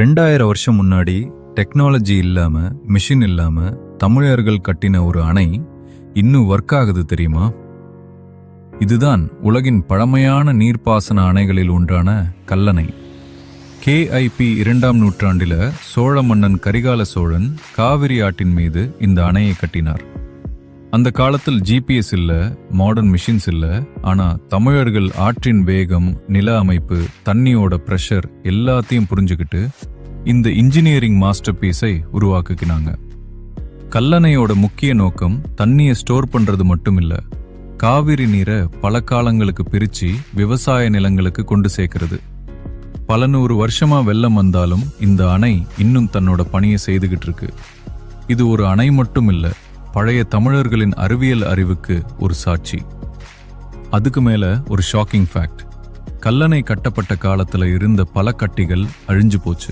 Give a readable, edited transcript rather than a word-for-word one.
2000 வருஷம் முன்னாடி டெக்னாலஜி இல்லாம மிஷின் இல்லாம தமிழர்கள் கட்டின ஒரு அணை இன்னும் ஒர்க் ஆகுது தெரியுமா? இதுதான் உலகின் பழமையான நீர்ப்பாசன அணைகளில் ஒன்றான கல்லணை. KIP 2ஆம் நூற்றாண்டில சோழ மன்னன் கரிகால சோழன் காவிரி ஆற்றின் மீது இந்த அணையை கட்டினார். அந்த காலத்தில் GPS இல்ல, மாடர்ன் மிஷின்ஸ் இல்ல, ஆனா தமிழர்கள் ஆற்றின் வேகம், நில அமைப்பு, தண்ணியோட பிரஷர் எல்லாத்தையும் புரிஞ்சுக்கிட்டு இந்த இன்ஜினியரிங் மாஸ்டர் பீஸை உருவாக்குனாங்க. கல்லணையோட முக்கிய நோக்கம் தண்ணியை ஸ்டோர் பண்றது மட்டும் இல்ல, காவிரி நீரை பல காலங்களுக்கு பிரிச்சு விவசாய நிலங்களுக்கு கொண்டு சேர்க்கிறது. பல 100 வருஷமா வெள்ளம் வந்தாலும் இந்த அணை இன்னும் தன்னோட பணியை செய்துகிட்டு இருக்கு. இது ஒரு அணை மட்டும் இல்ல, பழைய தமிழர்களின் அறிவியல் அறிவுக்கு ஒரு சாட்சி. அதுக்கு மேல ஒரு ஷாக்கிங் ஃபேக்ட், கல்லணை கட்டப்பட்ட காலத்துல இருந்த பல கட்டிகள் அழிஞ்சு போச்சு.